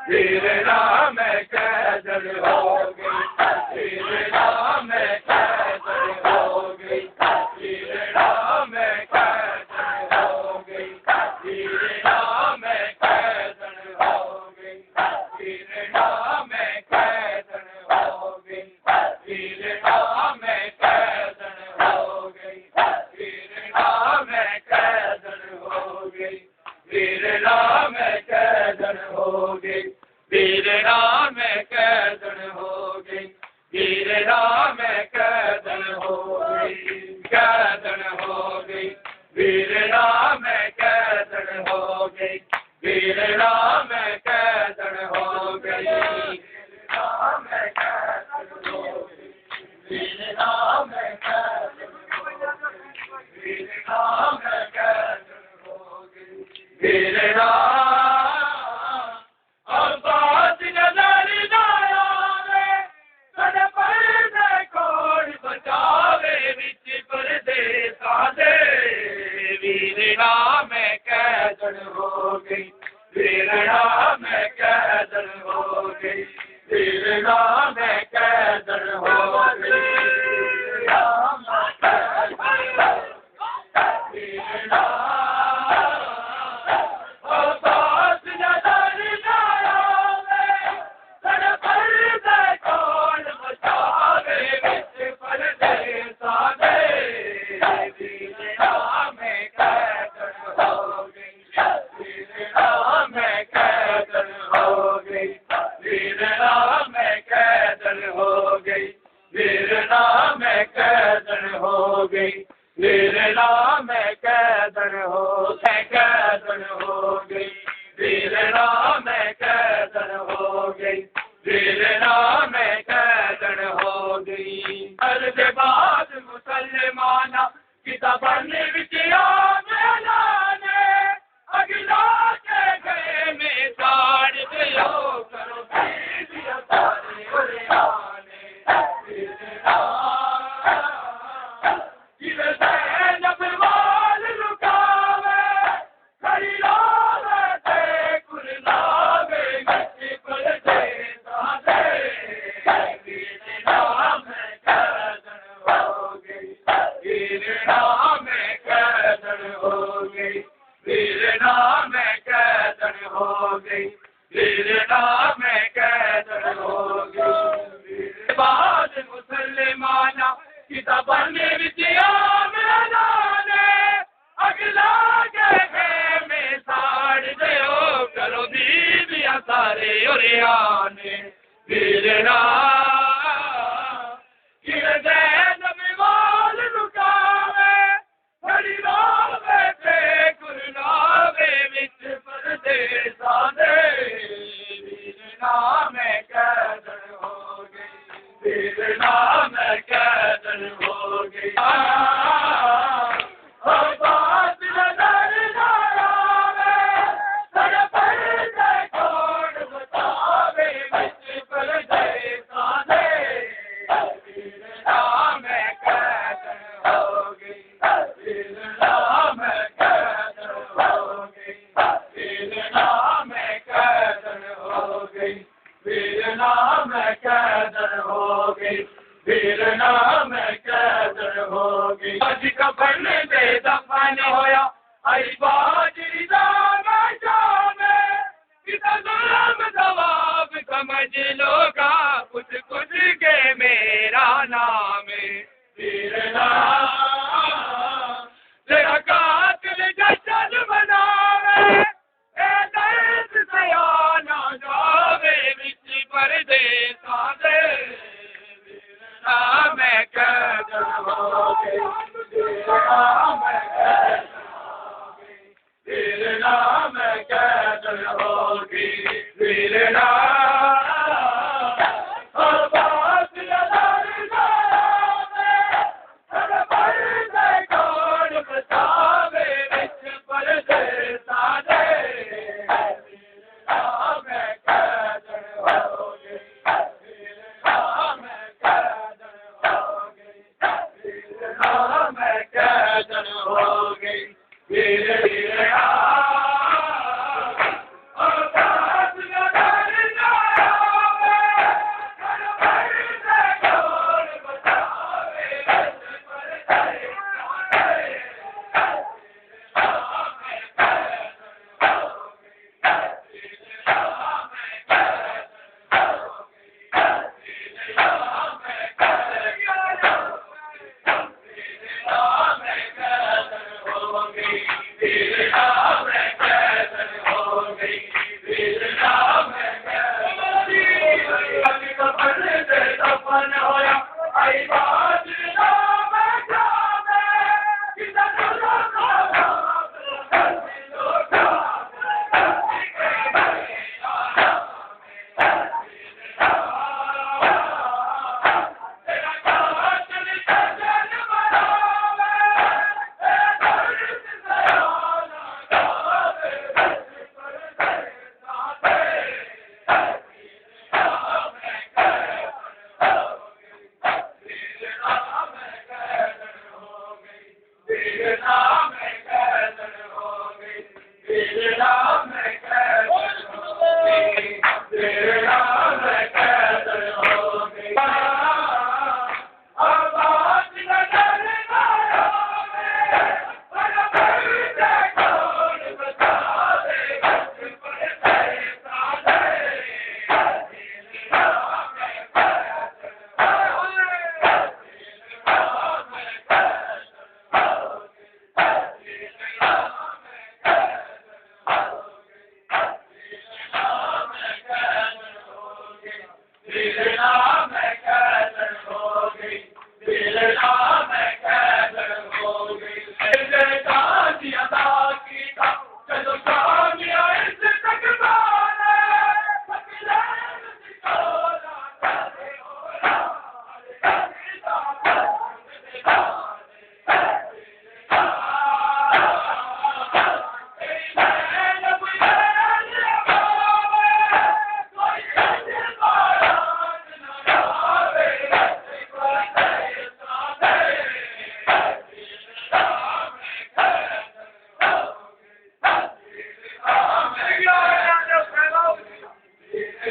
वीर नाम कैदन हो गई, वीर नाम कैदन हो गई, वीर नाम कैदन हो गई, वीर नाम कैदन हो गई, वीर नाम कैदन हो गई, वीर नाम कैदन हो गई, वीर नाम कैदन हो गई, वीर नाम कैदन हो गई, वीर नाम कैदन हो गई, वीर नाम कैदन हो गई, कैदन हो गई, वीर नाम कैदन हो गई, वीर नाम कैदन हो गई, नाम कैदन हो गई, वीर नाम कैदन हो गई, वीर नाम कैदन हो गई, वीर नाम अब्बास नजर न आवे, कद पर्दे कोल बचावे विच परदेसा दे, वीर नाम कैदन हो गई, वीर नाम कैदन हो गई, वीर नाम कैदन हो गई, नाम कैदन हो गई, वीर नाम अब्बास नजर न आवे, कद पर्दे कोल बचावे विच परदेसा दे, वीर नाम कैदन हो गई, वीर नाम कैदन हो गई, वीर नाम कैदन हो गई, वीर नाम कैदन हो गई, वीर नाम कैदन हो गई, वीर नाम कैदन हो गई, वीर नाम कैदन हो गई। अर्ज बाद मुसलमाना किताबन विच आने, अगला के गए में साड़ दियो करो बीबिया सारे उरियाने, वीर नाम जिवे ज़ैनब वाल लुकावे, खड़ी लावे ते कुर्लावे विच परदेसा दे, वीर नाम कैदन हो गई, वीर नाम कैदन हो गई, वीर नाम कैदन हो गई, वीर नाम कैदन हो गई। बाद मुसलमाना किताबन विच आने, अगला के में साड़ दियो करो बीबिया सारे उरियाने, वीर नाम जिवे ज़ैनब वाल लुकावे, खड़ी लावे ते कुर्लावे विच परदेसा दे, वीर नाम कैदन हो गई, वीर नाम कैदन हो गई। अब्बास नजर न आवे, कद पर्दे कोल बचावे विच परदेसा दे, वीर नाम कैदन हो गई, वीर नाम कैदन हो गई, वीर नाम कैदन हो गई, वीर नाम कैदन हो गई, वीर नाम कैदन हो गई। अज कफन दे दफन होया आई बाजरी दा जावे, किता जुल्म जवाब समझ लोगा, कुछ कुछ के मेरा नाम है, वीर नाम